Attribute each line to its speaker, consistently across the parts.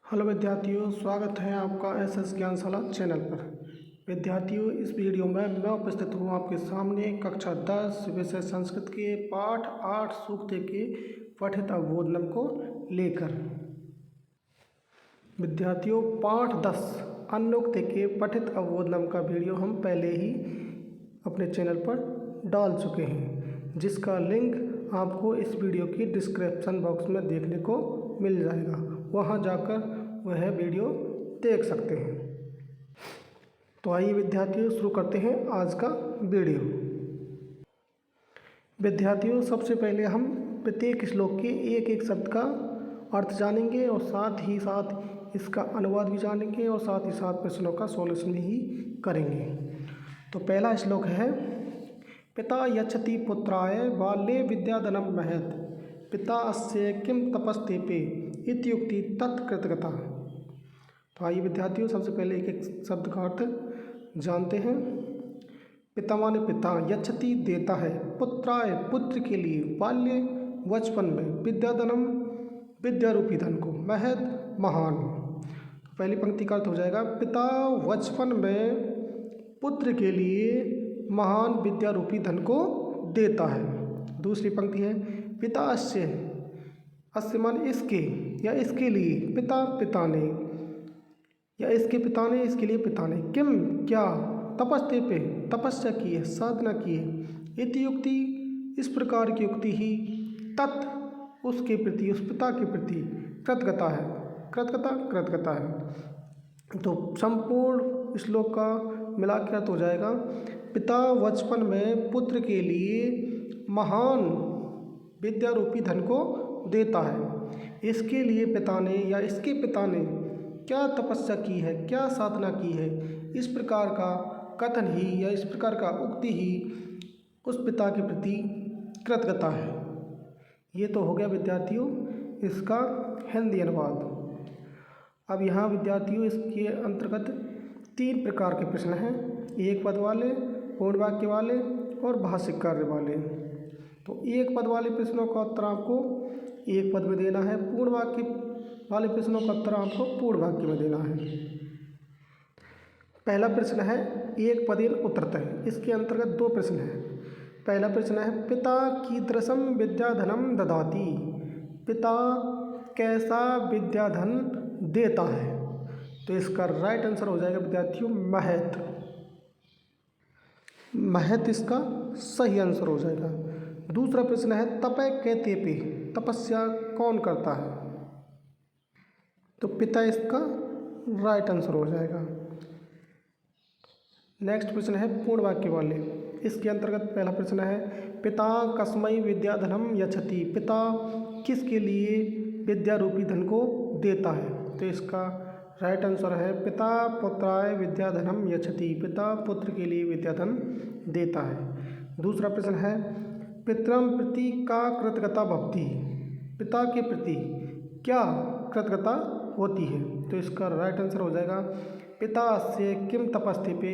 Speaker 1: Hello विद्यार्थियों, स्वागत है आपका एसएस ज्ञानशाला चैनल पर। विद्यार्थियों, इस वीडियो में मैं उपस्थित हूँ आपके सामने कक्षा 10 विषय संस्कृत के पाठ 8 सूक्त के पठित अवबोधन को लेकर। विद्यार्थियों, पाठ 10 अनुक्त के पठित अवबोधन का वीडियो हम पहले ही अपने चैनल पर डाल चुके हैं, जिसका लिंक आपको इस वीडियो की डिस्क्रिप्शन बॉक्स में देखने को मिल जाएगा। वहां जाकर वह वीडियो देख सकते हैं। तो आइए विद्यार्थियों, शुरू करते हैं आज का वीडियो। विद्यार्थियों, सबसे पहले हम प्रत्येक श्लोक के एक एक शब्द का अर्थ जानेंगे और साथ ही साथ इसका अनुवाद भी जानेंगे और साथ ही साथ प्रश्नों का सॉल्यूशन भी करेंगे। तो पहला श्लोक है, पिता यच्छति पुत्राय बाल्ये विद्याधनं महत् पिता अस्य किं तपस्तेपे इत्युक्ति तत्कृतगता। तो आइए विद्यार्थियों, सबसे पहले एक एक शब्द का अर्थ जानते हैं। पिता माने पिता, यच्छति देता है, पुत्राय पुत्र के लिए, बाल्य बचपन में, विद्याधनम विद्या रूपी धन को, महद महान। तो पहली पंक्ति का अर्थ हो जाएगा, पिता बचपन में पुत्र के लिए महान विद्या रूपी धन को देता है। दूसरी पंक्ति है, पिता अस्य मान इसके या इसके लिए, पिता पिता ने या इसके पिता ने, इसके लिए पिता ने, किम क्या, तपस्ते पे तपस्या की है, साधना की है, इति युक्ति इस प्रकार की युक्ति ही, तत् उसके प्रति, उस पिता के प्रति, कृतगता है, कृतगता है। तो संपूर्ण श्लोक का मिला के अर्थ हो जाएगा, पिता बचपन में पुत्र के लिए महान विद्या रूपी धन को देता है। इसके लिए पिता ने या इसके पिता ने क्या तपस्या की है, क्या साधना की है, इस प्रकार का कथन ही या इस प्रकार का उक्ति ही उस पिता के प्रति कृतज्ञता है। ये तो हो गया विद्यार्थियों इसका हिंदी अनुवाद। अब यहाँ विद्यार्थियों इसके अंतर्गत 3 प्रकार के प्रश्न हैं, एक पद वाले, पूर्ण वाक्य वाले और भाषिक कार्य वाले। तो एक पद वाले प्रश्नों का उत्तर आपको एक पद में देना है, पूर्ण वाक्य वाले प्रश्नों का उत्तर आपको पूर्ण वाक्य में देना है। पहला प्रश्न है, एक पदेन उत्तरतः। इसके अंतर्गत 2 प्रश्न हैं। पहला प्रश्न है, पिता कीदृशं विद्याधनं ददाति, पिता कैसा विद्याधन देता है। तो इसका राइट आंसर हो जाएगा विद्यार्थियों महत। महत इसका सही आंसर हो जाएगा। दूसरा प्रश्न है, तपय कहते पे, तपस्या कौन करता है। तो पिता इसका राइट आंसर हो जाएगा। नेक्स्ट प्रश्न है पूर्ण वाक्य वाले। इसके अंतर्गत पहला प्रश्न है, पिता कस्मै विद्याधनं यच्छति, पिता किसके लिए विद्या रूपी धन को देता है। तो इसका राइट आंसर है, पिता पुत्राय विद्याधनं यच्छति, पिता पुत्र के लिए विद्याधन देता है। दूसरा प्रश्न है, पितरं प्रति का कृतज्ञता भवति, पिता के प्रति क्या कृतज्ञता होती है। तो इसका राइट आंसर हो जाएगा, पिता अस्य किम तपस्तेपे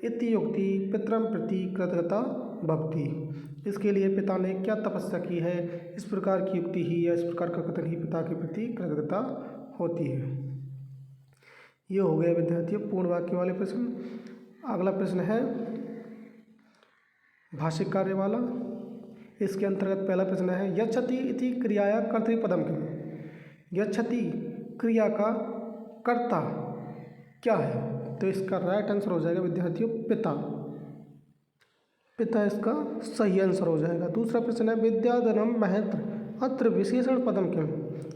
Speaker 1: इति युक्ति पितरं प्रति कृतज्ञता भवति। इसके लिए पिता ने क्या तपस्या की है, इस प्रकार की युक्ति ही या इस प्रकार का कथन ही पिता के प्रति कृतज्ञता होती है। ये हो गया विद्यार्थियों पूर्ण वाक्य वाले प्रश्न। अगला प्रश्न है भाषिक कार्य वाला। इसके अंतर्गत पहला प्रश्न है, यच्छति इति क्रियाया कर्तृपदम किम, यच्छति क्रिया का कर्ता क्या है। तो इसका राइट आंसर हो जाएगा विद्यार्थियों पिता। पिता इसका सही आंसर हो जाएगा। दूसरा प्रश्न है, विद्याधनं महत् अत्र विशेषण पदम किम।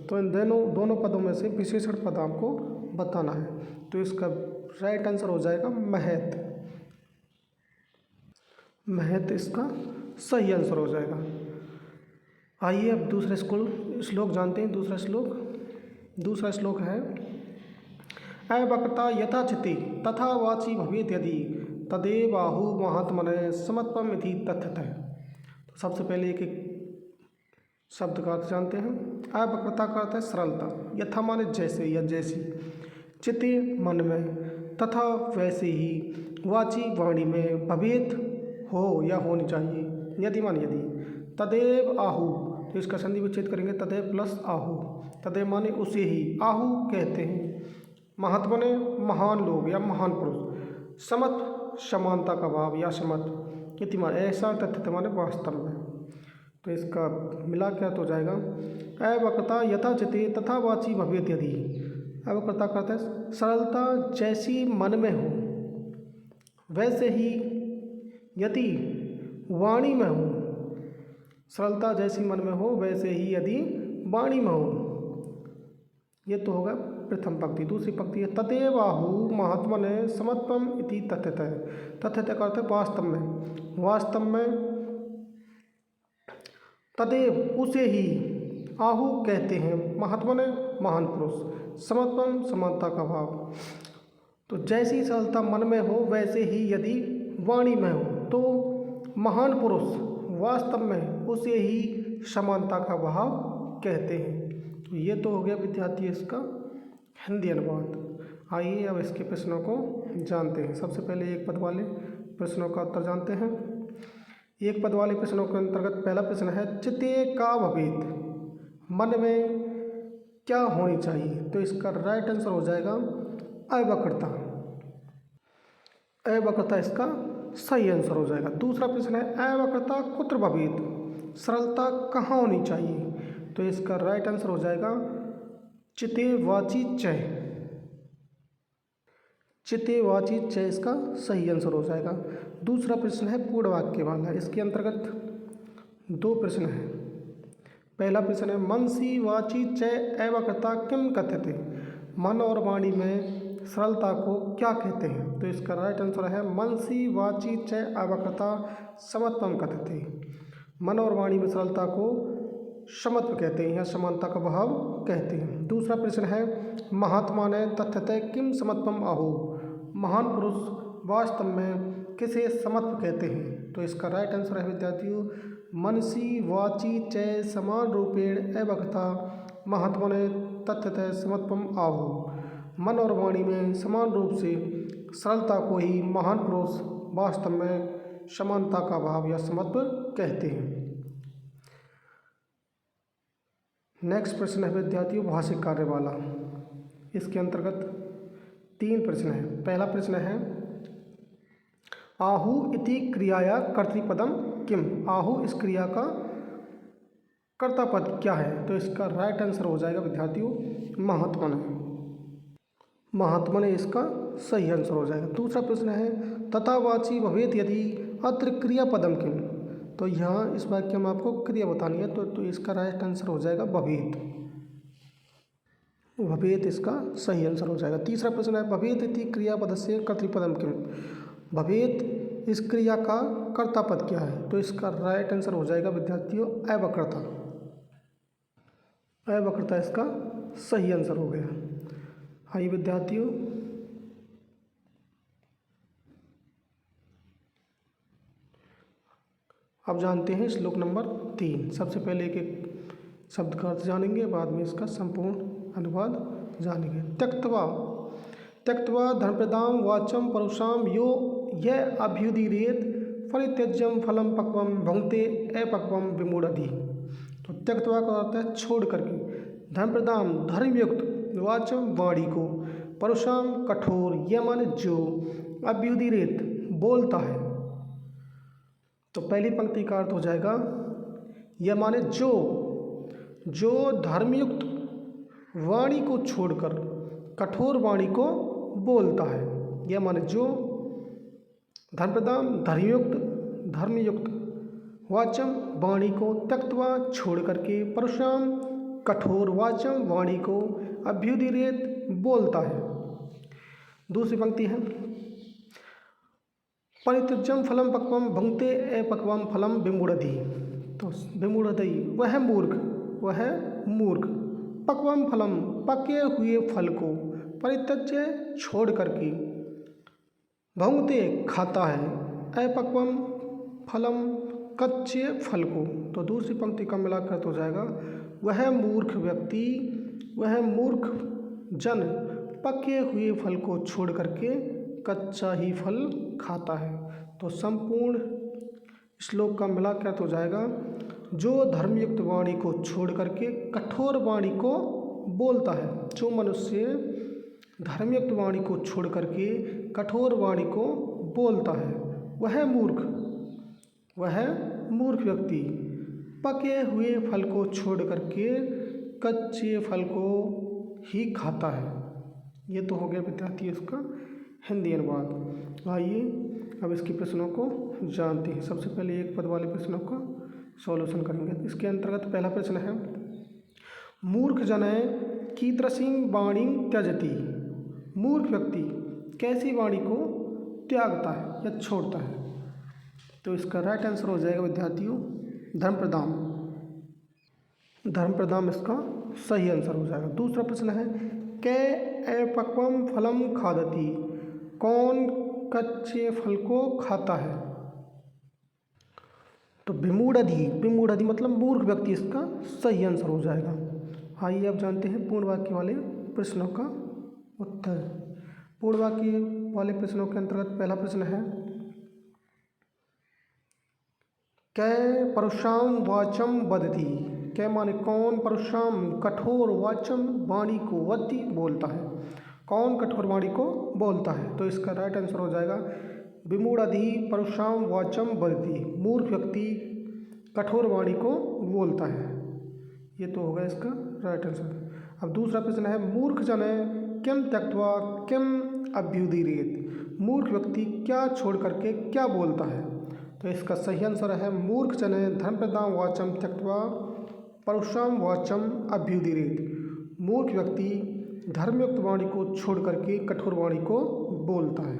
Speaker 1: तो इन दोनों पदों में से विशेषण पद आपको बताना है। तो इसका राइट आंसर हो जाएगा महत्। महत् इसका सही आंसर हो जाएगा। आइए अब दूसरे श्लोक जानते हैं। दूसरा श्लोक है, अवक्ता यथा चिति तथा वाची भवेत् यदि तदेवाहु महात्मने समत्वम इति तथ्यतः। तो सबसे पहले एक शब्द का अर्थ जानते हैं। अवक्ता का अर्थ है सरलता, यथा माने जैसे या जैसी, चिति मन में, तथा वैसे ही, वाची वाणी में, भवेत् हो या होनी चाहिए, यदि मान यदि, तदेव आहु तो इसका संधि विच्छेद करेंगे तदेव प्लस आहु। तदेव माने उसे ही, आहु कहते हैं। महत माने महान लोग या महान पुरुष। समत समानता का भाव या समत। इति माने ऐसा, तथ्यता माने वास्तव में। तो इसका मिला क्या तो जाएगा अवक्रता यथाचिते तथा वाची भवेत यदि। अवक्रता करता है सरलता जैसी मन में हो वैसे ही यदि वाणी में हो। सरलता जैसी मन में हो वैसे ही यदि वाणी में हो। ये तो होगा प्रथम पंक्ति। दूसरी पंक्ति है तदेव आहु महात्मने समत्वम इति तथ्यतः। तथ्यतः का अर्थ है वास्तव में। वास्तव में तदेव उसे ही आहु कहते हैं, महात्मने महान पुरुष, समत्वम समानता का भाव। तो जैसी सरलता मन में हो वैसे ही यदि वाणी में हो तो महान पुरुष वास्तव में उसे ही समानता का भाव कहते हैं। तो ये तो हो गया विद्यार्थी इसका हिंदी अनुवाद। आइए अब इसके प्रश्नों को जानते हैं। सबसे पहले एक पद वाले प्रश्नों का उत्तर जानते हैं। एक पद वाले प्रश्नों के अंतर्गत पहला प्रश्न है चिते का भवेत, मन में क्या होनी चाहिए। तो इसका राइट आंसर हो जाएगा अवक्रता। अवक्रता इसका सही आंसर हो जाएगा। दूसरा प्रश्न है अवक्रता कुत्र भवेत, सरलता कहाँ होनी चाहिए। तो इसका राइट आंसर हो जाएगा चिते वाची चय। चिते वाची चय इसका सही आंसर हो जाएगा। दूसरा प्रश्न है पूर्ण वाक्य वाला। इसके अंतर्गत दो प्रश्न हैं। पहला प्रश्न है मनसी वाची चय अवक्रता किम कथ्यते। मन और वाणी में सरलता को क्या कहते हैं। तो इसका राइट आंसर है मनसी वाची चय अवक्रता समत्वम कथ्यते। मन और वाणी में सरलता को समत्व कहते हैं या समानता का भाव कहते हैं। दूसरा प्रश्न है महात्मा ने तथ्यतः किम समत्वम आहु। महान पुरुष वास्तव में किसे समत्व कहते हैं। तो इसका राइट आंसर है विद्यार्थियों मनसी वाची चय समान रूपेण अवक्रता महात्मा ने तथ्यतः समत्वम आहु। मन और वाणी में समान रूप से सरलता को ही महान पुरुष वास्तव में समानता का भाव या समत्व कहते हैं। नेक्स्ट प्रश्न है विद्यार्थियों भाषिक कार्य वाला। इसके अंतर्गत तीन प्रश्न हैं। पहला प्रश्न है आहु इति क्रियाया कर्तृपदम किम। आहु इस क्रिया का कर्ता पद क्या है। तो इसका राइट आंसर हो जाएगा विद्यार्थियों महात्मा ने। महात्मा ने इसका सही आंसर हो जाएगा। दूसरा प्रश्न है तथावाची भवेत यदि अत्र क्रियापदम किम। तो यहाँ इस वाक्य में आपको क्रिया बतानी है तो इसका राइट आंसर हो जाएगा भवेत। भवेत इसका सही आंसर हो जाएगा। तीसरा प्रश्न है भवेत इति क्रियापद से कर्तृपदम किम। भवेत इस क्रिया का कर्ता पद क्या है। तो इसका राइट आंसर हो जाएगा विद्यार्थियों अवक्रता। अवक्रता इसका सही आंसर हो गया। आइए विद्यार्थियों अब जानते हैं श्लोक नंबर 3। सबसे पहले एक एक शब्द का अर्थ जानेंगे, बाद में इसका संपूर्ण अनुवाद जानेंगे। त्यक्त्वा त्यक्त्वा धर्मप्रदाम वाचम परुषाम यो यह अभ्युदीरेत परित्यज्यम फलम पक्वम भुंक्ते अपक्वम विमूढ़धि। तो त्यक्त्वा का अर्थ है छोड़ करके, धर्मप्रदाम धर्मयुक्त, वाचम वाणी को, परुषाम कठोर, यह माने जो, अभ्युदीरेत बोलता है। तो पहली पंक्ति का अर्थ हो जाएगा यह माने जो धर्मयुक्त वाणी को छोड़कर कठोर वाणी को बोलता है। यह माने जो धर्मप्रदान धर्मयुक्त वाचम वाणी को त्यक्त्वा छोड़ करके परुषाम कठोर वाचम वाणी को अभ्युदीरेत बोलता है। दूसरी पंक्ति है परित्यज्यम फलम पक्वम भुंक्ते अपक्वम फलम विमूढ़धि। तो विमूढ़धि वह मूर्ख पक्वम फलम पके हुए फल को, परित्यज्य छोड़ करके, भुंक्ते खाता है, अपक्वम फलम कच्चे फल को। तो दूसरी पंक्ति का मिलाकर तो जाएगा वह मूर्ख व्यक्ति, वह मूर्ख जन पके हुए फल को छोड़ करके कच्चा ही फल खाता है। तो संपूर्ण श्लोक का मिलाकर तो जाएगा जो धर्मयुक्त वाणी को छोड़ करके कठोर वाणी को बोलता है। जो मनुष्य धर्मयुक्त वाणी को छोड़ करके कठोर वाणी को बोलता है वह मूर्ख व्यक्ति पके हुए फल को छोड़ करके कच्चे फल को ही खाता है। ये तो हो गया विद्यार्थी इसका हिंदी अनुवाद। आइए अब इसके प्रश्नों को जानते हैं। सबसे पहले एक पद वाले प्रश्नों का सॉल्यूशन करेंगे। इसके अंतर्गत पहला प्रश्न है, मूर्ख जनय कीदृशीं वाणीं त्यजति। मूर्ख व्यक्ति कैसी वाणी को त्यागता है या छोड़ता है। तो इसका राइट आंसर हो जाएगा विद्यार्थियों धर्मप्रदाम। धर्मप्रदाम इसका सही आंसर हो जाएगा। दूसरा प्रश्न है, कै अपक्वम फलम खादति। कौन कच्चे फल को खाता है। तो विमूढ़धि मतलब मूर्ख व्यक्ति इसका सही आंसर हो जाएगा। आइए अब जानते हैं पूर्ण वाक्य वाले प्रश्नों का उत्तर। पूर्ण वाक्य वाले प्रश्नों के अंतर्गत पहला प्रश्न है, कै परुषाम वाचम वदति। कै माने कौन, परुषाम कठोर, वाचम वाणी को, वदति बोलता है। कौन कठोर वाणी को बोलता है। तो इसका राइट आंसर हो जाएगा विमूढ़धि परुषाम वाचम वदति। मूर्ख व्यक्ति कठोर वाणी को बोलता है। ये तो होगा इसका राइट आंसर। अब दूसरा प्रश्न है, मूर्ख जनय किम त्यक्त्वा किम अभ्युदीरयेत्। मूर्ख व्यक्ति क्या छोड़ करके क्या बोलता है। तो इसका सही आंसर है, मूर्ख जनय धर्मप्रदां वाचम त्यक्त्वा परुषाम वाचम अभ्युदीरयेत्। मूर्ख व्यक्ति धर्मयुक्त वाणी को छोड़ करके कठोर वाणी को बोलता है।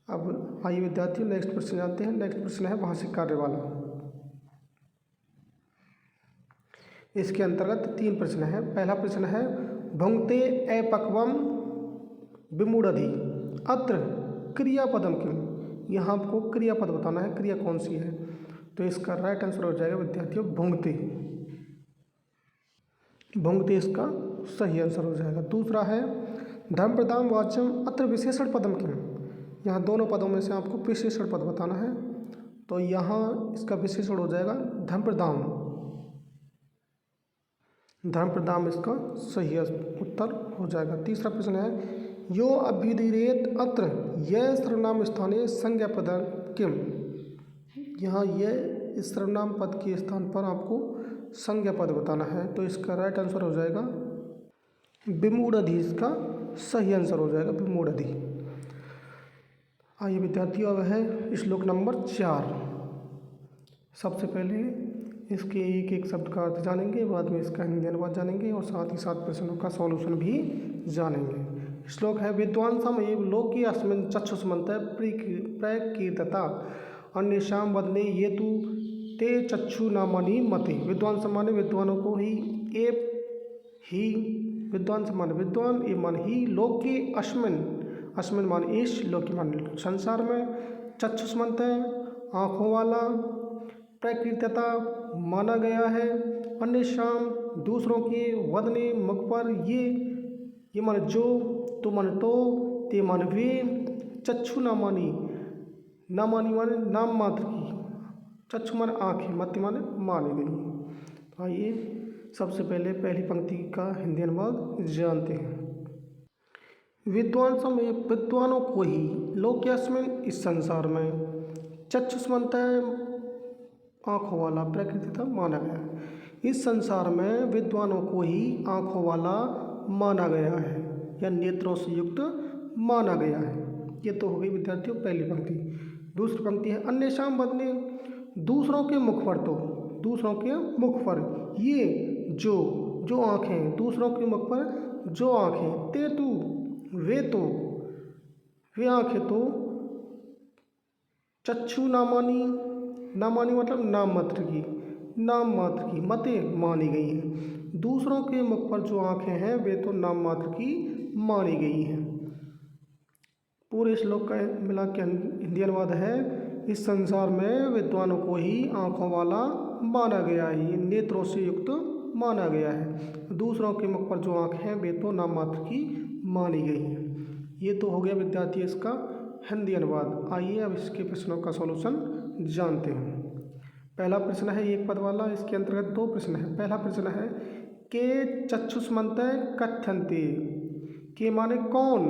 Speaker 1: अब आइए विद्यार्थियों नेक्स्ट प्रश्न जानते हैं। नेक्स्ट प्रश्न है भाषिक कार्य वाला। इसके अंतर्गत 3 प्रश्न है। पहला प्रश्न है, भुंक्ते अपक्वम विमूढ़धि अत्र क्रियापदम किम। यहाँ आपको क्रियापद बताना है, क्रिया कौन सी है। तो इसका राइट आंसर हो जाएगा विद्यार्थियों भुंक्ते। भुंक्ते इसका सही आंसर हो जाएगा। दूसरा है, धर्मप्रदां वाचम अत्र विशेषण पदम किम। यहाँ दोनों पदों में से आपको विशेषण पद बताना है। तो यहाँ इसका विशेषण हो जाएगा धर्मप्रदां। धर्मप्रदां इसका सही उत्तर हो जाएगा। तीसरा प्रश्न है, यो अभ्युदीरयेत् अत्र यह सर्वनाम स्थाने संज्ञा पद किम। यहाँ यह इस सर्वनाम पद के स्थान पर आपको संज्ञा पद बताना है। तो इसका राइट आंसर हो जाएगा विमूढ़धि। इसका सही आंसर हो जाएगा विमूढ़धि। आइए विद्यार्थियों अब है श्लोक नंबर 4। सबसे पहले इसके एक एक शब्द का अर्थ जानेंगे, बाद में इसका हिंदी अनुवाद जानेंगे और साथ ही साथ प्रश्नों का सॉल्यूशन भी जानेंगे। श्लोक है, विद्वांसम एव लोके अस्मिन् चक्षुष्मन्तः प्रकीर्तता अन्येषां वदने ये तु ते चक्षु नामानि मते। विद्वान माने विद्वानों को ही, एव ही विद्वान माने विद्वान, एव मान ही, लोके अस्मिन् माने इस, लोके माने संसार में, चक्षुष्मन्तः आँखों वाला, प्रकीर्तता माना गया है, अन्येषां दूसरों के, वदने मुख पर, ये माने जो, तो माने तो, ते माने वे, चक्षु नामानी माने नाम मात्र की, चक्षु माने आँखें, मति माने मानी गई। तो आइए सबसे पहले पहली पंक्ति का हिंदी अनुवाद जानते हैं। विद्वान समय विद्वानों को ही, लोक्यास्मिन इस संसार में, चक्षुष्मन्तः आँखों वाला, प्रकृतिता माना गया। इस संसार में विद्वानों को ही आँखों वाला माना गया है या नेत्रों से युक्त माना गया है। ये तो हो गई विद्यार्थियों पहली पंक्ति। दूसरी पंक्ति है, अन्येषां वदने, दूसरों के मुख पर, तो दूसरों के मुख पर, ये जो आँखें, दूसरों के मुख पर जो आँखें, ते तु वे आँखें तो, चक्षु नामानी मतलब नाम मात्र की, मते मानी गई हैं। दूसरों के मुख पर जो आँखें हैं वे तो नाम मात्र की मानी गई हैं। पूरे श्लोक का मिला के हिंदी अनुवाद है, इस संसार में विद्वानों को ही आँखों वाला माना गया है, नेत्रों से युक्त माना गया है। दूसरों के मुख पर जो आँखें हैं वे तो नाम मात्र की मानी गई हैं। ये तो हो गया विद्यार्थी इसका हिंदी अनुवाद। आइए अब इसके प्रश्नों का सॉल्यूशन जानते हैं। पहला प्रश्न है एक पद वाला, इसके अंतर्गत दो प्रश्न है। पहला प्रश्न है के चक्षुष्मन्तः कथ्यन्ते। के माने कौन,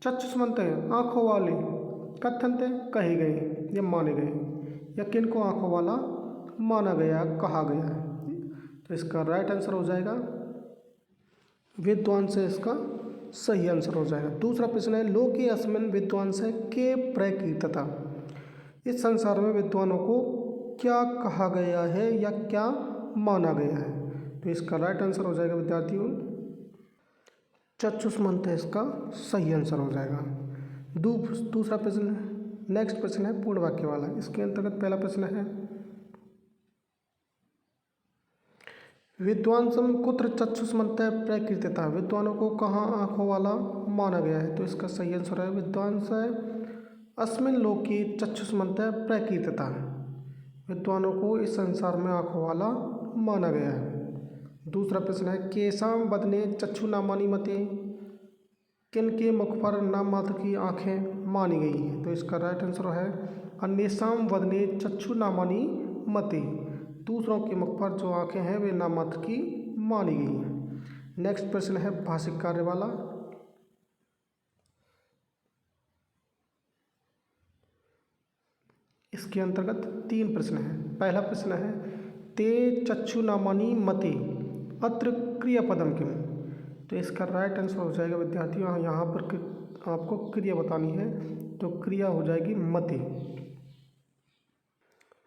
Speaker 1: चक्षुष्मन्तः आँखों वाले, कथ्यन्ते कहे गए या माने गए, या किनको आँखों वाला माना गया, कहा गया है। तो इसका राइट आंसर हो जाएगा विद्वांस से, इसका सही आंसर हो जाएगा। दूसरा प्रश्न है लोके अस्मिन् विद्वांस के प्रकीर्तता। इस संसार में विद्वानों को क्या कहा गया है या क्या माना गया है। तो इसका राइट आंसर हो जाएगा विद्यार्थियों चक्षुष्मन्तः, इसका सही आंसर हो जाएगा। दूसरा प्रश्न, नेक्स्ट प्रश्न है पूर्ण वाक्य वाला। इसके अंतर्गत पहला प्रश्न है विद्वांसम कुत्र चक्षुष्मन्तः प्रकीर्तिता। विद्वानों को कहाँ आँखों वाला माना गया है। तो इसका सही आंसर है विद्वांस अस्मिन् लोके चक्षुष्मन्तः प्रकीर्तिता। विद्वानों को इस संसार में आँखों वाला माना गया है। दूसरा प्रश्न है केशाम वदने चक्षुनामानि मते। किनके मुख पर नाम मात्र की आँखें मानी गई हैं। तो इसका राइट आंसर है अन्येषाम वदने चक्षुनामानि मते। दूसरों के मुख पर जो आँखें हैं वे नाम मात्र की मानी गई हैं। नेक्स्ट प्रश्न है भाषिक कार्य वाला। इसके अंतर्गत तीन प्रश्न हैं। पहला प्रश्न है ते चक्षुनामानि मते अत्र क्रियापदम किम। तो इसका राइट आंसर हो जाएगा विद्यार्थियों, यहाँ पर आपको क्रिया बतानी है, तो क्रिया हो जाएगी मते।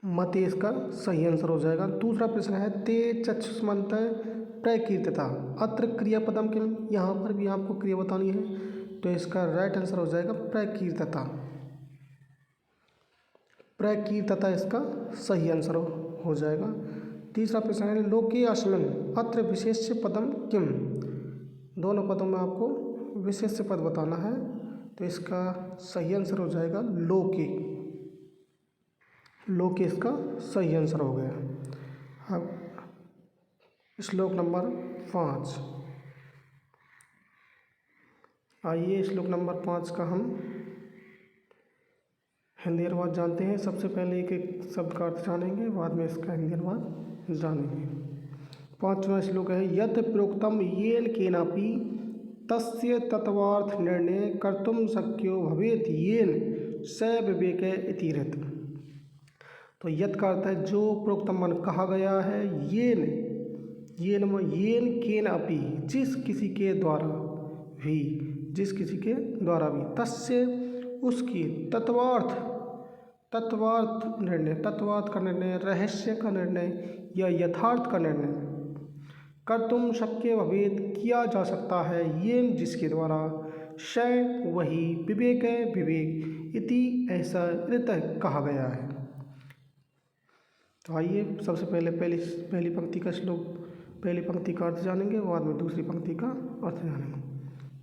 Speaker 1: मते इसका सही आंसर हो जाएगा। दूसरा प्रश्न है ते चक्षुष्मन्तः प्रकीर्तिता अत्र क्रियापदम किम। यहाँ पर भी आपको क्रिया बतानी है, तो इसका राइट आंसर हो जाएगा प्रकीर्तिता। प्रकीर्तिता इसका सही आंसर हो जाएगा। तीसरा प्रश्न है लोके अस्मिन् अत्र विशेष्य पदम किम। दोनों पदों में आपको विशेष्य पद बताना है, तो इसका सही आंसर हो जाएगा लोके। लोके इसका सही आंसर हो गया। अब श्लोक नंबर 5। आइए श्लोक नंबर 5 का हम हिंदी अनुवाद जानते हैं। सबसे पहले एक एक शब्द का अर्थ जानेंगे, बाद में इसका हिंदी अनुवाद जानेंगे। 5वां श्लोक है यत् प्रोक्तम येन केनापि तस्य तत्वार्थ निर्णय कर्तुम शक्यो भवेत् येन स विवेकः इति रत्। तो यत् का अर्थ है जो, प्रोक्तम मन कहा गया है, येन येन केनापि जिस किसी के द्वारा भी, जिस किसी के द्वारा भी, तस्य उसकी, तत्वार्थ निर्णय, तत्वार्थ का निर्णय, रहस्य का निर्णय या यथार्थ का निर्णय कर्तुम शक्य भवेत् किया जा सकता है, येन जिसके द्वारा, स वही, विवेक विवेक, इति ऐसा ऋत कहा गया है। तो आइए सबसे पहले पहली पंक्ति का श्लोक, पहली पंक्ति का अर्थ जानेंगे, बाद में दूसरी पंक्ति का अर्थ जानेंगे।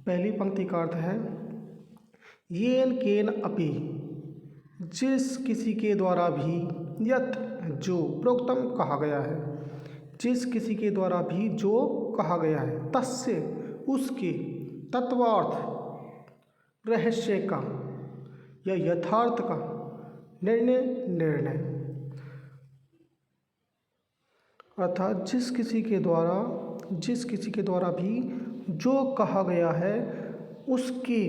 Speaker 1: पहली पंक्ति का अर्थ है येन केन अपि जिस किसी के द्वारा भी, यत् जो, प्रोक्तम कहा गया है, जिस किसी के द्वारा भी जो कहा गया है, तस्य उसके, तत्वार्थ रहस्य का या यथार्थ का, निर्णय अर्थात जिस किसी के द्वारा भी जो कहा गया है उसके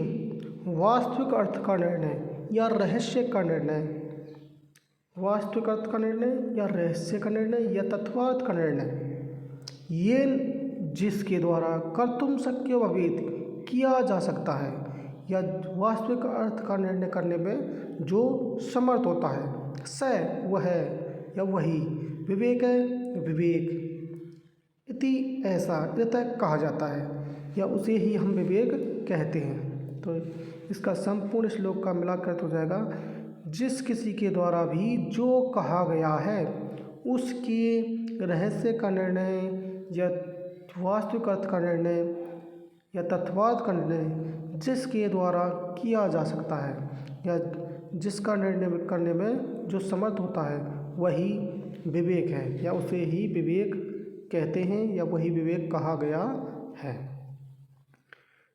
Speaker 1: वास्तविक अर्थ का निर्णय या रहस्य का निर्णय, वास्तविक अर्थ का निर्णय या रहस्य का निर्णय या तत्वार्थ का निर्णय, ये जिसके द्वारा कर्तुम शक्यो भवेत् किया जा सकता है, या वास्तविक अर्थ का निर्णय करने में जो समर्थ होता है, स वह या वही, विवेक इति ऐसा ऋत कहा जाता है, या उसे ही हम विवेक कहते हैं। तो इसका संपूर्ण श्लोक का मिलाकर हो जाएगा जिस किसी के द्वारा भी जो कहा गया है उसके रहस्य का निर्णय या वास्तविक अर्थ का निर्णय या तत्वार्थ का निर्णय जिसके द्वारा किया जा सकता है, या जिसका निर्णय करने में जो समर्थ होता है वही विवेक है, या उसे ही विवेक कहते हैं, या वही विवेक कहा गया है।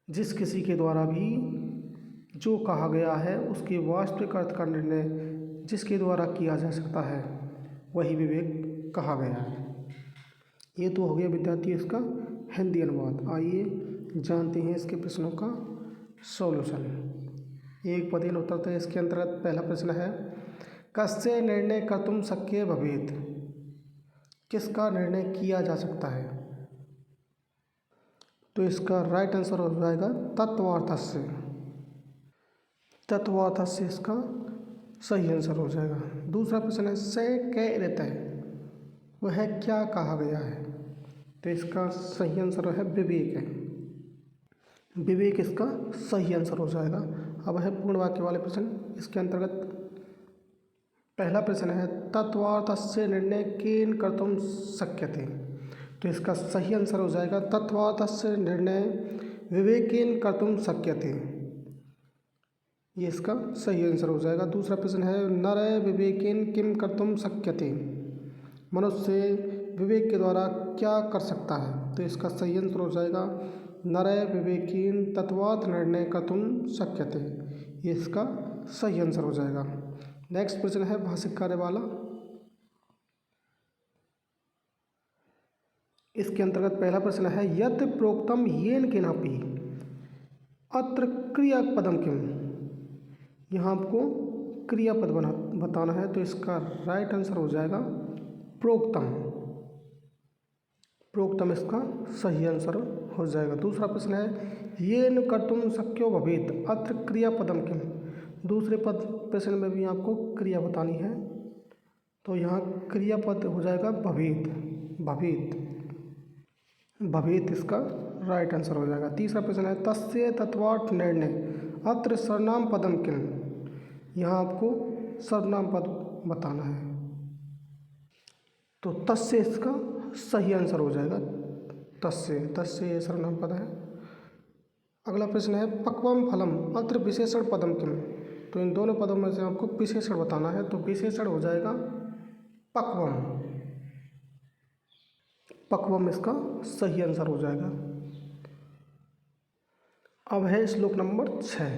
Speaker 1: जिस किसी के द्वारा भी जो कहा गया है उसके वास्तविक अर्थ का निर्णय जिसके द्वारा किया जा सकता है वही विवेक कहा गया है। ये तो हो गया विद्यार्थी इसका हिंदी अनुवाद। आइए जानते हैं इसके प्रश्नों का सॉल्यूशन। एक पदेन उत्तरतः इसके अंतर्गत पहला प्रश्न है, कस्य निर्णय कर्तुं शक्य भवेत्? किसका निर्णय किया जा सकता है? तो इसका राइट आंसर हो जाएगा तत्वार्थस्य। तत्वार्थस्य इसका सही आंसर हो जाएगा। दूसरा प्रश्न है, से कै रहता है, वह क्या कहा गया है? तो इसका सही आंसर है विवेक है। विवेक इसका सही आंसर हो जाएगा। अब है पूर्ण वाक्य वाले प्रश्न। इसके अंतर्गत पहला प्रश्न है, तत्वार्थस्य निर्णय केन कर्तुं शक्यते? तो इसका सही आंसर हो जाएगा तत्वार्थस्य निर्णय विवेकेन कर्तुं शक्यते। ये इसका सही आंसर हो जाएगा। दूसरा प्रश्न है, नरः विवेकेन किम कर्तुं शक्यते? मनुष्य विवेक के द्वारा क्या कर सकता है? तो इसका सही आंसर हो जाएगा नरः विवेकेन तत्वार्थ निर्णय कर्तुं शक्यते। ये इसका सही आंसर हो जाएगा। नेक्स्ट प्रश्न है भाषिक कार्य वाला। इसके अंतर्गत पहला प्रश्न है, यत् प्रोक्तम येन केनापि अत्र क्रियापदम किम? यहाँ आपको क्रियापद बताना है। तो इसका राइट आंसर हो जाएगा प्रोक्तम। प्रोक्तम इसका सही आंसर हो जाएगा। दूसरा प्रश्न है, येन कर्तुं शक्यो भवेत् अत्र क्रियापदम किम? दूसरे प्रश्न में भी आपको क्रिया बतानी है। तो यहाँ क्रियापद हो जाएगा भवेत्। भवेत् भवेत् इसका राइट आंसर हो जाएगा। तीसरा प्रश्न है, तस्य तत्वार्थ निर्णय अत्र सर्वनाम पदम किम? यहाँ आपको सर्वनाम पद बताना है। तो तस्य इसका सही आंसर हो जाएगा। तस्य सर्वनाम पद है। अगला प्रश्न है, पक्वम फलम अत्र विशेषण पदम किम? तो इन दोनों पदों में से आपको विशेषण बताना है। तो विशेषण हो जाएगा पक्वम। पक्वम इसका सही आंसर हो जाएगा। अब है श्लोक नंबर 6।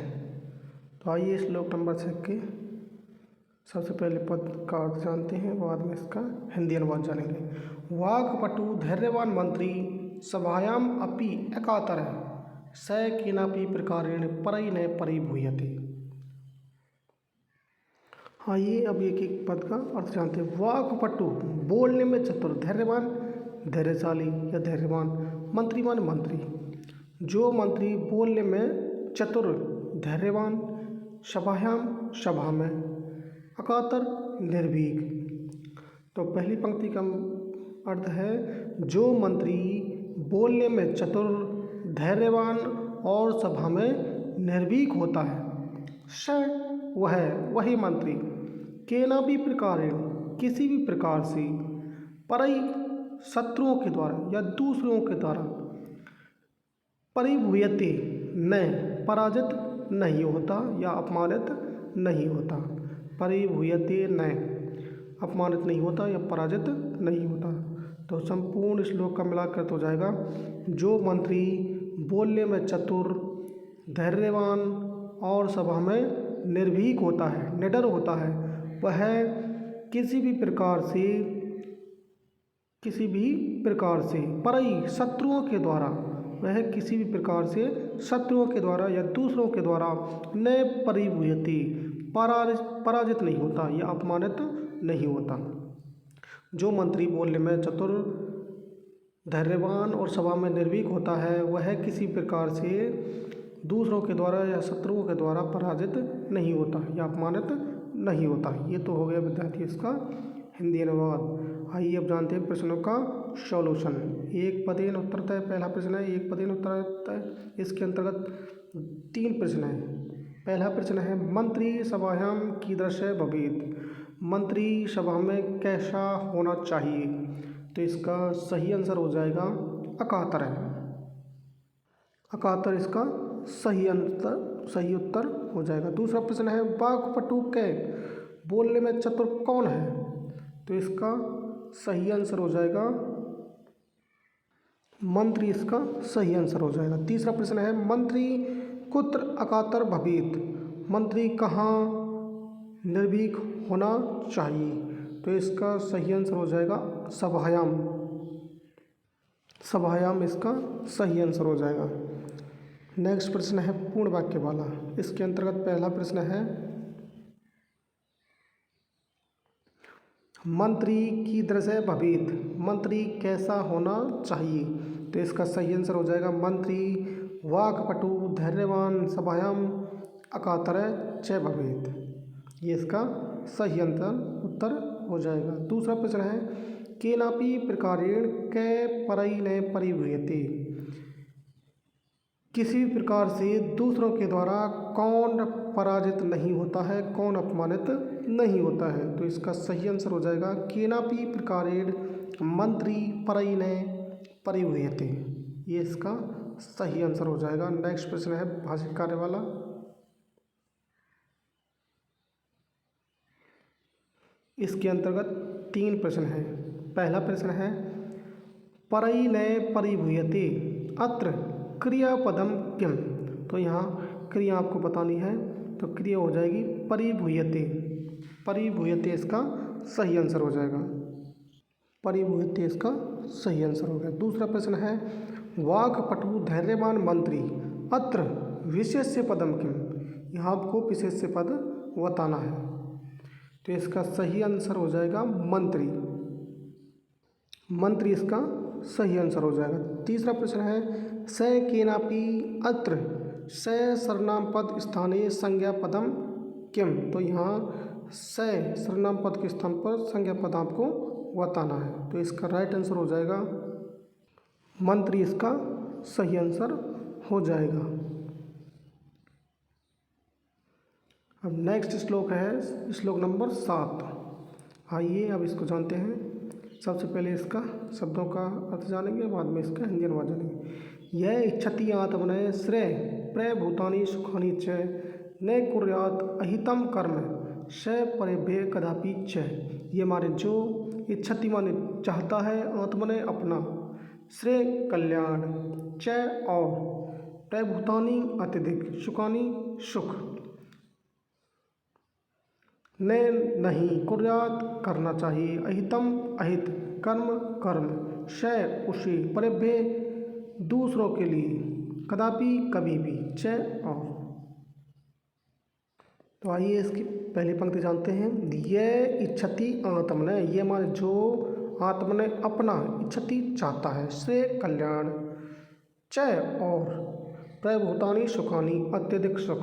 Speaker 1: तो आइए श्लोक नंबर 6 के सबसे पहले पद का अर्थ जानते हैं, बाद में इसका हिंदी अनुवाद जानेंगे। वाक्पटु धैर्यवान मंत्री सभायाम अपि एकातरः स केनापि प्रकारेण परैः न परिभूयते। आइए अब एक एक पद का अर्थ जानते हैं। वाक्पटु बोलने में चतुर, धैर्यवान धैर्यशाली या धैर्यवान, मंत्री मान मंत्री। जो मंत्री बोलने में चतुर धैर्यवान, सभायाम सभा में, अकातर निर्भीक। तो पहली पंक्ति का अर्थ है, जो मंत्री बोलने में चतुर धैर्यवान और सभा में निर्भीक होता है, स वही मंत्री केना भी प्रकार किसी भी प्रकार से परई शत्रुओं के द्वारा या दूसरों के द्वारा परिभूयते न पराजित नहीं होता या अपमानित नहीं होता। परिभूयते न अपमानित नहीं होता या पराजित नहीं होता। तो संपूर्ण श्लोक का मिलाकर तो हो जाएगा, जो मंत्री बोलने में चतुर धैर्यवान और सभा में निर्भीक होता है, निडर होता है, वह किसी भी प्रकार से परई शत्रुओं के द्वारा, वह किसी भी प्रकार से शत्रुओं के द्वारा या दूसरों के द्वारा न परिभूयते पराजित नहीं होता या अपमानित नहीं होता। जो मंत्री बोलने में चतुर धैर्यवान और सभा में निर्भीक होता है, वह किसी प्रकार से दूसरों के द्वारा या शत्रुओं के द्वारा पराजित नहीं होता या अपमानित नहीं होता। ये तो हो गया विद्यार्थी इसका हिंदी अनुवाद। आइए अब जानते हैं प्रश्नों का सॉल्यूशन। एक पदेन उत्तरतः पहला प्रश्न है, एक पदेन उत्तरतः। इसके अंतर्गत 3 प्रश्न हैं। पहला प्रश्न है, मंत्री सभायाम कीदृशः भवेत्? मंत्री सभा में कैसा होना चाहिए? तो इसका सही आंसर हो जाएगा अकातर है। अकातर इसका सही उत्तर हो जाएगा। दूसरा प्रश्न है, वाक्पटु कै बोलने में चतुर कौन है? तो इसका सही आंसर हो जाएगा मंत्री, इसका सही आंसर हो जाएगा। तीसरा प्रश्न है, मंत्री कुत्र अकातर भवेत्? मंत्री कहाँ निर्भीक होना चाहिए? तो इसका सही आंसर हो जाएगा सभायाम। सभायाम इसका सही आंसर हो जाएगा। नेक्स्ट प्रश्न है पूर्ण वाक्य वाला। इसके अंतर्गत पहला प्रश्न है मंत्री कीदृशः भवेत्, मंत्री कैसा होना चाहिए। तो इसका सही आंसर हो जाएगा मंत्री वाक्पटु धैर्यवान सभायाम अकातर च भवेत्। ये इसका सही उत्तर हो जाएगा। दूसरा प्रश्न है केनापि प्रकारेण कै परई न परिभूयते, किसी भी प्रकार से दूसरों के द्वारा कौन पराजित नहीं होता है, कौन अपमानित नहीं होता है। तो इसका सही आंसर हो जाएगा केनापि प्रकारेण मंत्री परई न परिभूयते। ये इसका सही आंसर हो जाएगा। नेक्स्ट प्रश्न है भाषिक कार्य वाला। इसके अंतर्गत 3 प्रश्न हैं। पहला प्रश्न है परई न परिभूयते अत्र क्रियापदम किम। तो यहाँ क्रिया आपको बतानी है, तो क्रिया हो जाएगी परिभूयते। परिभूयते इसका सही आंसर हो जाएगा। परिभूयते इसका सही आंसर हो गया। दूसरा प्रश्न है वाक्पटु धैर्यवान मंत्री अत्र विशेष्य पदम किम। यहाँ आपको विशेष्य पद बताना है, तो इसका सही आंसर हो जाएगा मंत्री। मंत्री इसका सही आंसर हो जाएगा। तीसरा प्रश्न है स केनापि अत्र स सर्वनाम पद स्थाने संज्ञा पदम किम। तो यहाँ स सर्वनाम पद के स्थान पर संज्ञा पद आपको बताना है, तो इसका राइट आंसर हो जाएगा मंत्री। इसका सही आंसर हो जाएगा। अब नेक्स्ट श्लोक है श्लोक नंबर 7। आइए अब इसको जानते हैं। सबसे पहले इसका शब्दों का अर्थ जानेंगे, बाद में इसका हिंदी अनुवाद जानेंगे। यह इच्छति आत्मनः श्रेय प्रभूतानि सुखानि च न कुर्यात् अहितम कर्म स परेभ्य कदापि च। ये माने जो इच्छति माने चाहता है, आत्मनः अपना, श्रेय कल्याण, च और प्रभूतानि अत्यधिक, सुखानि सुख, न नहीं, कुर्यात करना चाहिए, अहितम अहित, कर्म कर्म, श उसे, परेभ्य दूसरों के लिए, कदापि कभी भी, च और। तो आइए इसकी पहली पंक्ति जानते हैं। ये इच्छति आत्मने, ये माने जो आत्मने अपना, इच्छति चाहता है, श्रेय कल्याण, च और प्रभूतानि सुखानि अत्यधिक सुख,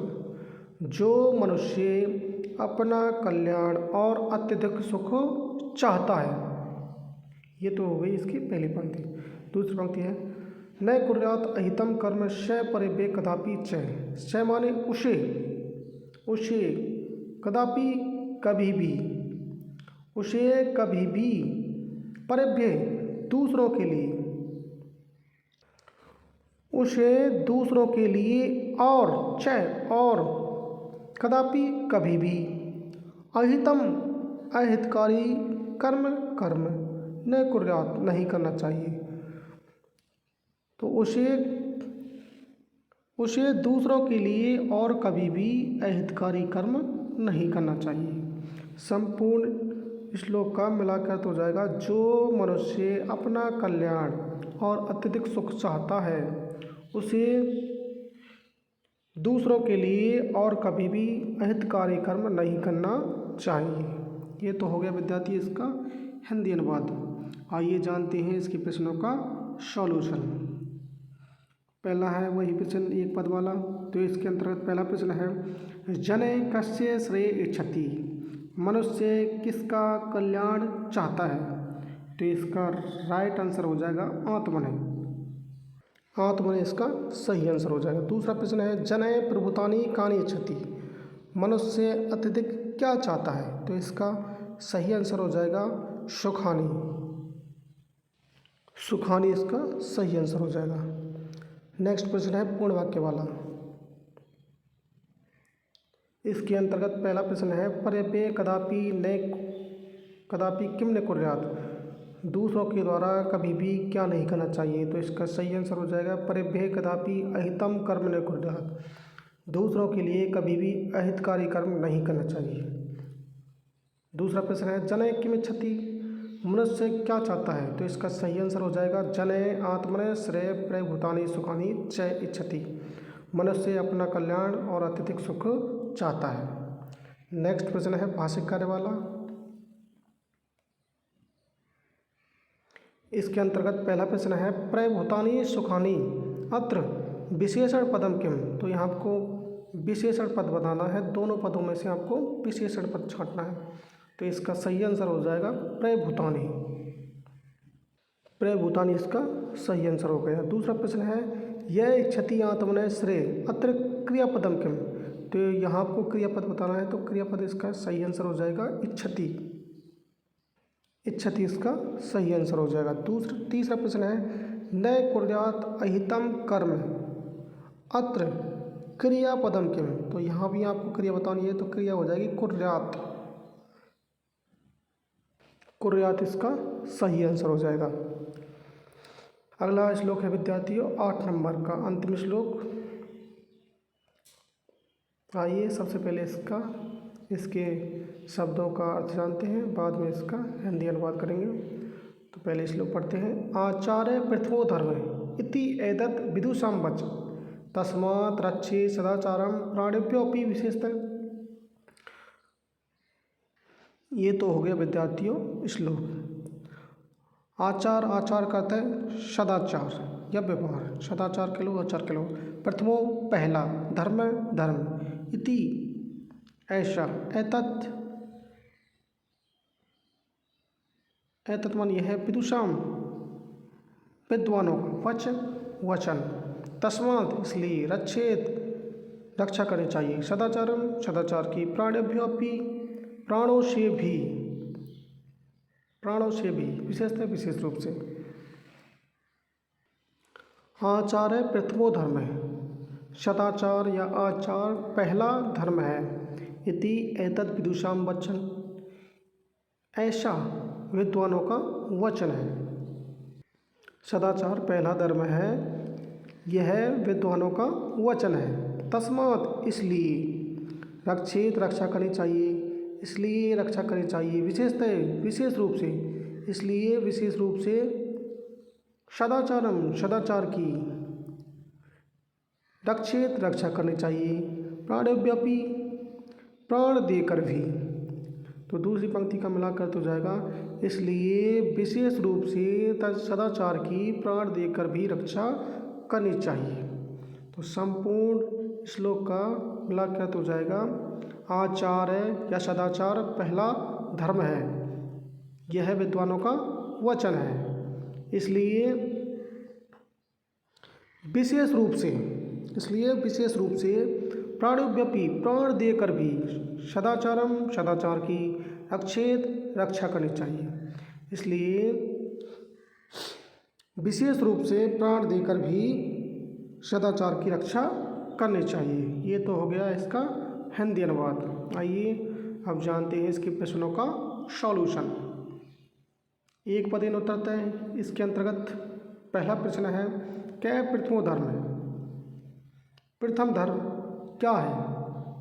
Speaker 1: जो मनुष्य अपना कल्याण और अत्यधिक सुख चाहता है। ये तो हो गई इसकी पहली पंक्ति। दूसरी पंक्ति है न कुर्यात अहितम कर्म श परेभ्य कदापि च। श माने उसे, उसे कदापि कभी भी, उसे कभी भी, परेभ्य दूसरों के लिए, उसे दूसरों के लिए, और च और कदापि कभी भी, अहितम अहितकारी, कर्म कर्म, न कुर्यात नहीं करना चाहिए। तो उसे दूसरों के लिए और कभी भी अहितकारी कर्म नहीं करना चाहिए। संपूर्ण श्लोक का मिलाकर तो हो जाएगा जो मनुष्य अपना कल्याण और अत्यधिक सुख चाहता है, उसे दूसरों के लिए और कभी भी अहितकारी कर्म नहीं करना चाहिए। ये तो हो गया विद्यार्थी इसका हिंदी अनुवाद। आइए जानते हैं इसके प्रश्नों का सॉल्यूशन। पहला है वही प्रश्न एक पद वाला। तो इसके अंतर्गत पहला प्रश्न है जने कस्य श्रेय इच्छति, मनुष्य किसका कल्याण चाहता है। तो इसका राइट आंसर हो जाएगा आत्मने। आत्मने इसका सही आंसर हो जाएगा। दूसरा प्रश्न है जने प्रभुतानि कानि इच्छति, मनुष्य अत्यधिक क्या चाहता है। तो इसका सही आंसर हो जाएगा सुखानि। सुखानि इसका सही आंसर हो जाएगा। नेक्स्ट प्रश्न है पूर्ण वाक्य वाला। इसके अंतर्गत पहला प्रश्न है परेभ्य कदापि न कदापि किम न कुर्यात, दूसरों के द्वारा कभी भी क्या नहीं करना चाहिए। तो इसका सही आंसर हो जाएगा परेभ्य कदापि अहितम कर्म न कुर्यात, दूसरों के लिए कभी भी अहितकारी कर्म नहीं करना चाहिए। दूसरा प्रश्न है जनय किमिच्छति, मनुष्य क्या चाहता है। तो इसका सही आंसर हो जाएगा जनय आत्मनः श्रेय प्रभूतानि सुखानि च इच्छति, मनुष्य अपना कल्याण और अत्यधिक सुख चाहता है। नेक्स्ट प्रश्न है भाषिक कार्य वाला। इसके अंतर्गत पहला प्रश्न है प्रभूतानि सुखानि अत्र विशेषण पदम किम। तो यहाँ आपको विशेषण पद बताना है, दोनों पदों में से आपको विशेषण पद छांटना है। तो इसका सही आंसर हो जाएगा प्रभूतानि। प्रभूतानि इसका सही आंसर हो गया। दूसरा प्रश्न है यह इच्छति आत्मनः श्रेय अत्र क्रियापदम किम। तो यहाँ आपको क्रियापद बताना है, तो क्रियापद इसका सही आंसर हो जाएगा इच्छति। इच्छति इसका सही आंसर हो जाएगा। तीसरा प्रश्न है न कुर्यात् अहितम कर्म अत्र क्रियापदम किम। तो यहाँ भी आपको क्रिया बतानी है, तो क्रिया हो जाएगी कुर्यात्। कुर्यात् इसका सही आंसर हो जाएगा। अगला श्लोक है विद्यार्थियों 8 नंबर का अंतिम श्लोक। आइए सबसे पहले इसके शब्दों का अर्थ जानते हैं, बाद में इसका हिंदी अनुवाद करेंगे। तो पहले श्लोक पढ़ते हैं। आचार्य प्रथमो धर्म इति एतत् विदुषां वच तस्मात् रक्षे सदाचारम प्राणिभ्योऽपि विशेषतः। ये तो हो गया विद्यार्थियों श्लोक। आचार करते हैं सदाचार या व्यवहार, सदाचार के लोग आचार के लोग। प्रथमो पहला, धर्म इति ऐसा, एतत् मान यह है विदुषाम विद्वानों का वचन तस्मात् इसलिए रक्षेत रक्षा करनी चाहिए सदाचारम सदाचार की प्राणिभ्यो अपि प्राणों से भी विशेषतः विशेष रूप से। आचार्य प्रथमो धर्म है, सदाचार या आचार पहला धर्म है। इति एतत् विदुषाम वचन, ऐसा विद्वानों का वचन है। सदाचार पहला धर्म है, यह विद्वानों का वचन है। तस्मात् इसलिए, रक्षित रक्षा करनी चाहिए, इसलिए रक्षा करनी चाहिए, विशेषतः विशेष रूप से, इसलिए विशेष रूप से सदाचारम सदाचार की, रक्षित रक्षा करनी चाहिए, प्राणव्यापी प्राण देकर भी। तो दूसरी पंक्ति का मिलाकर तो जाएगा इसलिए विशेष रूप से सदाचार की प्राण देकर भी रक्षा करनी चाहिए। तो संपूर्ण श्लोक का मिलाकर तो जाएगा आचार्य या सदाचार पहला धर्म है, यह विद्वानों का वचन है, इसलिए विशेष रूप से प्राणव्यापी प्राण देकर भी सदाचारम सदाचार की रक्षेत रक्षा करनी चाहिए। इसलिए विशेष रूप से प्राण देकर भी सदाचार की रक्षा करनी चाहिए। ये तो हो गया इसका हिंदी अनुवाद। आइए अब जानते हैं इसके प्रश्नों का सॉल्यूशन। एक पदेन उत्तर है। इसके अंतर्गत पहला प्रश्न है क्या प्रथमो धर्म है, प्रथम धर्म क्या है।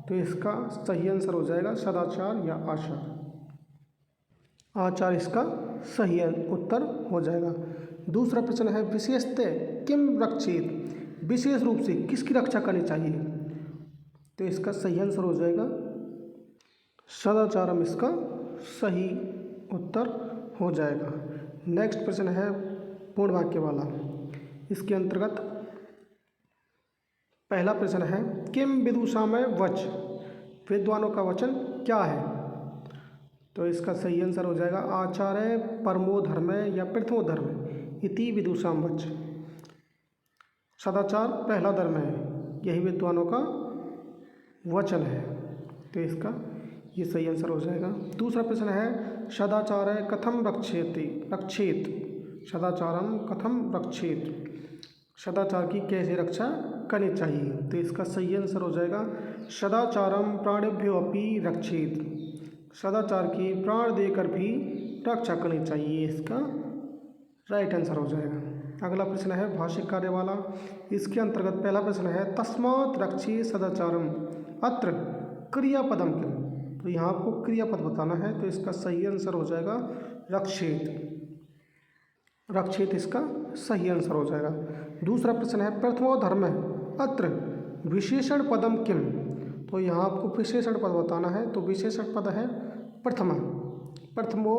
Speaker 1: तो इसका सही आंसर हो जाएगा सदाचार या आचार इसका सही उत्तर हो जाएगा। दूसरा प्रश्न है विशेषतः किम रक्षित, विशेष रूप से किसकी रक्षा करनी चाहिए। तो इसका सही आंसर हो जाएगा सदाचारम, इसका सही उत्तर हो जाएगा। नेक्स्ट प्रश्न है पूर्ण वाक्य वाला। इसके अंतर्गत पहला प्रश्न है किम विदुषामय वच, विद्वानों का वचन क्या है। तो इसका सही आंसर हो जाएगा आचार्य परमो धर्म या प्रथमो धर्म इति विदुषाम वच, सदाचार पहला धर्म है, यही विद्वानों का वचन है। तो इसका ये सही आंसर हो जाएगा। दूसरा प्रश्न है सदाचार कथम रक्षेत, सदाचारम कथम रक्षेत, सदाचार की कैसे रक्षा करनी चाहिए। तो इसका सही आंसर हो जाएगा सदाचारम प्राणिभ्यो अपि रक्षेत, सदाचार की प्राण देकर भी रक्षा करनी चाहिए, इसका राइट आंसर हो जाएगा। अगला प्रश्न है भाषिक कार्य वाला। इसके अंतर्गत पहला प्रश्न है तस्मात् रक्षे सदाचारम अत्र क्रियापदम किम। तो यहाँ आपको क्रियापद बताना है, तो इसका सही आंसर हो जाएगा रक्षेत। रक्षेत इसका सही आंसर हो जाएगा। दूसरा प्रश्न है प्रथमो धर्म अत्र विशेषण पदम किम। तो यहाँ आपको विशेषण पद बताना है, तो विशेषण पद है प्रथम। प्रथमो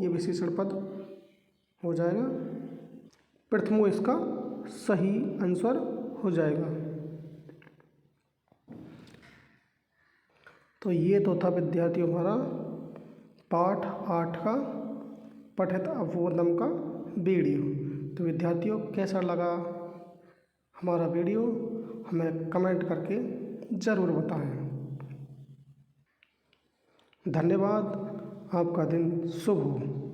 Speaker 1: ये विशेषण पद हो जाएगा, प्रथमो इसका सही आंसर हो जाएगा। तो ये तो था विद्यार्थियों हमारा पाठ 8 का पठित अवबोधन का वीडियो। तो विद्यार्थियों कैसा लगा हमारा वीडियो हमें कमेंट करके ज़रूर बताएं। धन्यवाद। आपका दिन शुभ हो।